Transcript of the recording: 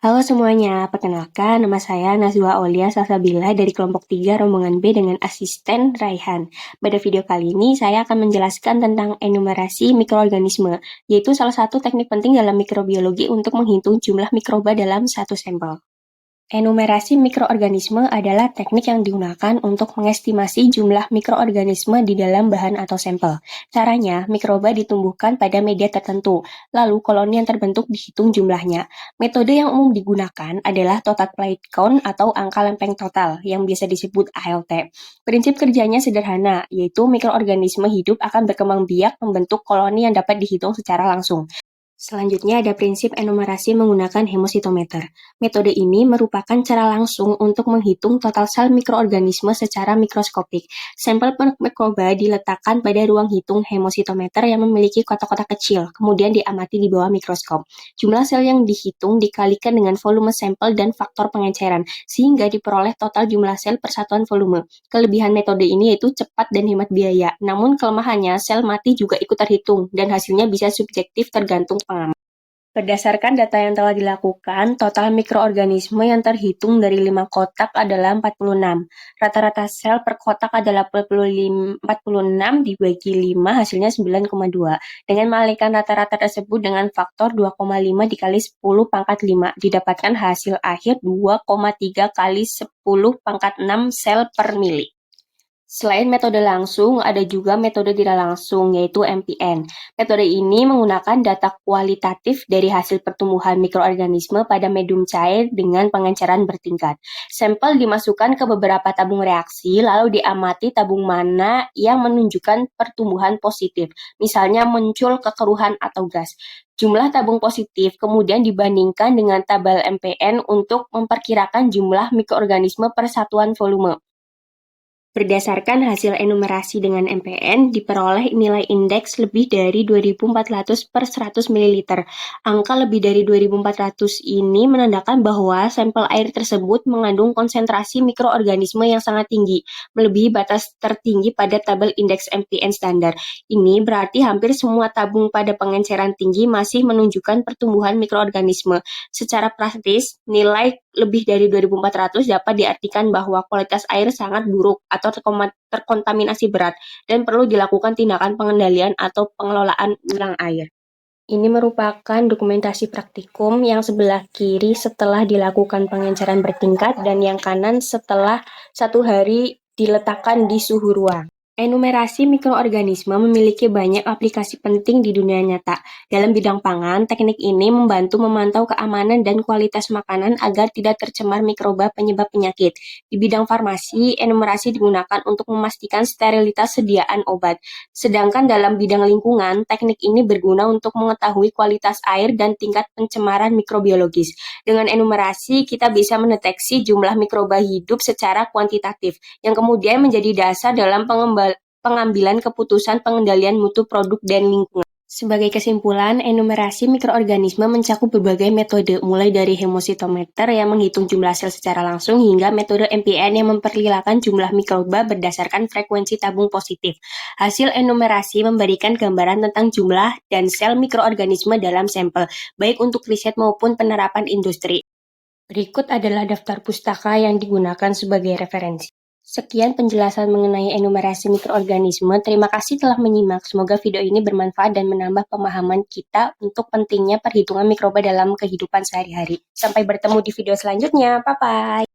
Halo semuanya, perkenalkan nama saya Nazwa Aulia Salsabila dari kelompok 3 rombongan B dengan asisten Raihan. Pada video kali ini saya akan menjelaskan tentang enumerasi mikroorganisme, yaitu salah satu teknik penting dalam mikrobiologi untuk menghitung jumlah mikroba dalam satu sampel. Enumerasi mikroorganisme adalah teknik yang digunakan untuk mengestimasi jumlah mikroorganisme di dalam bahan atau sampel. Caranya, mikroba ditumbuhkan pada media tertentu, lalu koloni yang terbentuk dihitung jumlahnya. Metode yang umum digunakan adalah total plate count atau angka lempeng total, yang biasa disebut ALT. Prinsip kerjanya sederhana, yaitu mikroorganisme hidup akan berkembang biak membentuk koloni yang dapat dihitung secara langsung. Selanjutnya ada prinsip enumerasi menggunakan hemositometer. Metode ini merupakan cara langsung untuk menghitung total sel mikroorganisme secara mikroskopik. Sampel mikroba diletakkan pada ruang hitung hemositometer yang memiliki kotak-kotak kecil, kemudian diamati di bawah mikroskop. Jumlah sel yang dihitung dikalikan dengan volume sampel dan faktor pengenceran, sehingga diperoleh total jumlah sel per satuan volume. Kelebihan metode ini yaitu cepat dan hemat biaya, namun kelemahannya sel mati juga ikut terhitung, dan hasilnya bisa subjektif tergantung pengamat. Berdasarkan data yang telah dilakukan, total mikroorganisme yang terhitung dari 5 kotak adalah 46. Rata-rata sel per kotak adalah 46 dibagi 5 hasilnya 9,2. Dengan mengalihkan rata-rata tersebut dengan faktor 2,5 dikali 10 pangkat 5, didapatkan hasil akhir 2,3 kali 10 pangkat 6 sel per mili. Selain metode langsung, ada juga metode tidak langsung, yaitu MPN. Metode ini menggunakan data kualitatif dari hasil pertumbuhan mikroorganisme pada medium cair dengan pengenceran bertingkat. Sampel dimasukkan ke beberapa tabung reaksi, lalu diamati tabung mana yang menunjukkan pertumbuhan positif, misalnya muncul kekeruhan atau gas. Jumlah tabung positif kemudian dibandingkan dengan tabel MPN untuk memperkirakan jumlah mikroorganisme per satuan volume. Berdasarkan hasil enumerasi dengan MPN, diperoleh nilai indeks lebih dari 2.400 per 100 ml. Angka lebih dari 2.400 ini menandakan bahwa sampel air tersebut mengandung konsentrasi mikroorganisme yang sangat tinggi, melebihi batas tertinggi pada tabel indeks MPN standar. Ini berarti hampir semua tabung pada pengenceran tinggi masih menunjukkan pertumbuhan mikroorganisme. Secara praktis, nilai lebih dari 2.400 dapat diartikan bahwa kualitas air sangat buruk atau terkontaminasi berat dan perlu dilakukan tindakan pengendalian atau pengelolaan ulang air. Ini merupakan dokumentasi praktikum yang sebelah kiri setelah dilakukan pengenceran bertingkat dan yang kanan setelah 1 hari diletakkan di suhu ruang. Enumerasi mikroorganisme memiliki banyak aplikasi penting di dunia nyata. Dalam bidang pangan, teknik ini membantu memantau keamanan dan kualitas makanan agar tidak tercemar mikroba penyebab penyakit. Di bidang farmasi, enumerasi digunakan untuk memastikan sterilitas sediaan obat. Sedangkan dalam bidang lingkungan, teknik ini berguna untuk mengetahui kualitas air dan tingkat pencemaran mikrobiologis. Dengan enumerasi, kita bisa mendeteksi jumlah mikroba hidup secara kuantitatif, yang kemudian menjadi dasar dalam pengambilan keputusan pengendalian mutu produk dan lingkungan. Sebagai kesimpulan, enumerasi mikroorganisme mencakup berbagai metode, mulai dari hemositometer yang menghitung jumlah sel secara langsung hingga metode MPN yang memperkirakan jumlah mikroba berdasarkan frekuensi tabung positif. Hasil enumerasi memberikan gambaran tentang jumlah dan sel mikroorganisme dalam sampel, baik untuk riset maupun penerapan industri. Berikut adalah daftar pustaka yang digunakan sebagai referensi. Sekian penjelasan mengenai enumerasi mikroorganisme. Terima kasih telah menyimak. Semoga video ini bermanfaat dan menambah pemahaman kita untuk pentingnya perhitungan mikroba dalam kehidupan sehari-hari. Sampai bertemu di video selanjutnya. Bye-bye.